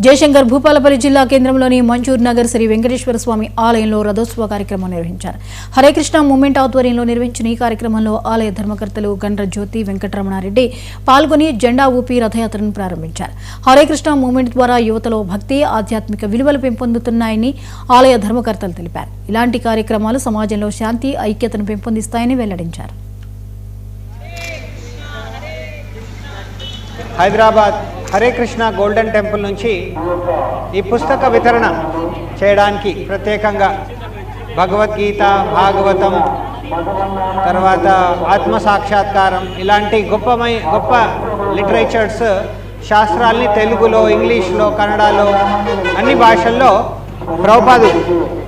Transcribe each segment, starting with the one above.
జయశంకర్ భూపాలపల్లి జిల్లా కేంద్రంలోని మంజూర్ నగర్ శ్రీ వెంకటేశ్వర స్వామి ఆలయంలో రథోత్సవ కార్యక్రమం నిర్వహించారు. హరే కృష్ణ మూవ్మెంట్ ఆధ్వర్యంలో నిర్వహించిన ఈ కార్యక్రమంలో ఆలయ ధర్మకర్తలు గండ్ర జ్యోతి వెంకటరమణారెడ్డి పాల్గొని జెండా ఊపి రథయాత్రను ప్రారంభించారు. హరే కృష్ణ మూవ్మెంట్ ద్వారా యువతలో భక్తి, ఆధ్యాత్మిక విలువలు పెంపొందుతున్నాయని ఆలయ ధర్మకర్తలు తెలిపారు. ఇలాంటి కార్యక్రమాలు సమాజంలో శాంతి, ఐక్యతను పెంపొందిస్తాయని వెల్లడించారు. హైదరాబాద్ హరే కృష్ణ గోల్డెన్ టెంపుల్ నుంచి ఈ పుస్తక వితరణ చేయడానికి ప్రత్యేకంగా భగవద్గీత, భాగవతం, తర్వాత ఆత్మ సాక్షాత్కారం ఇలాంటి గొప్ప లిటరేచర్స్ శాస్త్రాల్ని తెలుగులో, ఇంగ్లీష్లో, కన్నడలో అన్ని భాషల్లో ప్రభుపాదు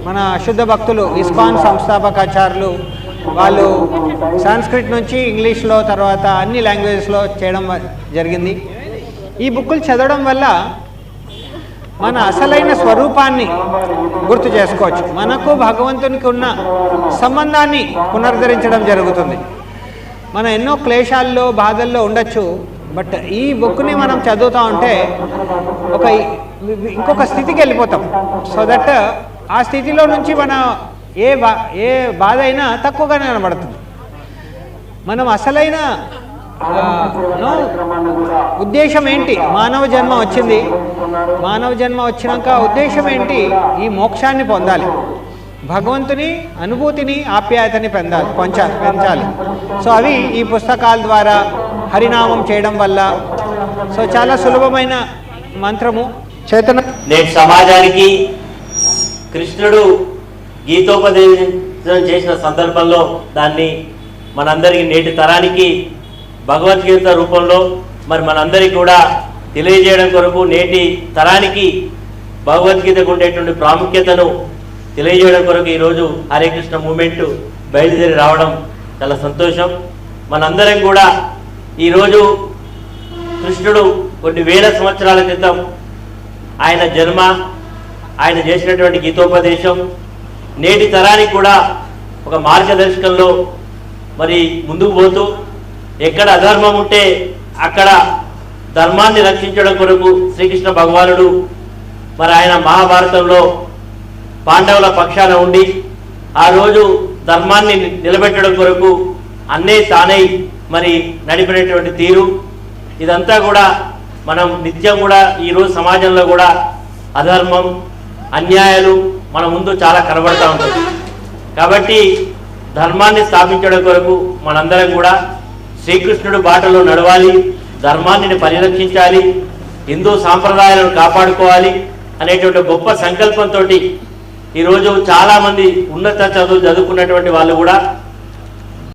మన శుద్ధ భక్తులు ఇస్కాన్ సంస్థాపకాచారులు వాళ్ళు సంస్కృత్ నుంచి ఇంగ్లీష్లో తర్వాత అన్ని లాంగ్వేజెస్లో చేయడం జరిగింది. ఈ బుక్కులు చదవడం వల్ల మన అసలైన స్వరూపాన్ని గుర్తు చేసుకోవచ్చు. మనకు భగవంతునికి ఉన్న సంబంధాన్ని పునరుద్ధరించడం జరుగుతుంది. మనం ఎన్నో క్లేశాల్లో, బాధల్లో ఉండొచ్చు. బట్ ఈ బుక్ని మనం చదువుతూ ఉంటే ఇంకొక స్థితికి వెళ్ళిపోతాం. సో దట్ ఆ స్థితిలో నుంచి మన ఏ బాధ అయినా తక్కువగానే కనబడుతుంది. మనం అసలైన ఉద్దేశం ఏంటి? మానవ జన్మ వచ్చింది. మానవ జన్మ వచ్చినాక ఉద్దేశం ఏంటి? ఈ మోక్షాన్ని పొందాలి, భగవంతుని అనుభూతిని, ఆప్యాయతని పెంచాలి. సో అవి ఈ పుస్తకాల ద్వారా హరినామం చేయడం వల్ల సో చాలా సులభమైన మంత్రము. నేటి సమాజానికి కృష్ణుడు గీతోపదేశం చేసిన సందర్భంలో దాన్ని మనందరికీ, నేటి తరానికి భగవద్గీత రూపంలో మరి మనందరికీ కూడా తెలియజేయడం కొరకు, నేటి తరానికి భగవద్గీతకు ఉండేటువంటి ప్రాముఖ్యతను తెలియజేయడం కొరకు ఈరోజు హరే కృష్ణ మూమెంట్ బయలుదేరి రావడం చాలా సంతోషం. మనందరం కూడా ఈరోజు కృష్ణుడు కొన్ని వేల సంవత్సరాల క్రితం ఆయన జన్మ, ఆయన చేసినటువంటి గీతోపదేశం నేటి తరానికి కూడా ఒక మార్గదర్శకంలో మరి ముందుకు పోతూ, ఎక్కడ అధర్మం ఉంటే అక్కడ ధర్మాన్ని రక్షించడం కొరకు శ్రీకృష్ణ భగవానుడు మరి ఆయన మహాభారతంలో పాండవుల పక్షాన ఉండి ఆ రోజు ధర్మాన్ని నిలబెట్టడం కొరకు అన్నే తానై మరి నడిపినటువంటి తీరు, ఇదంతా కూడా మనం నిత్యం కూడా ఈరోజు సమాజంలో కూడా అధర్మం, అన్యాయాలు మన ముందు చాలా కనబడుతూ ఉంటుంది. కాబట్టి ధర్మాన్ని స్థాపించడం కొరకు మనందరం కూడా శ్రీకృష్ణుడు బాటలో నడవాలి, ధర్మాన్ని పరిరక్షించాలి, హిందూ సాంప్రదాయాలను కాపాడుకోవాలి అనేటువంటి గొప్ప సంకల్పంతో ఈరోజు చాలామంది ఉన్నత చదువుకున్నటువంటి వాళ్ళు కూడా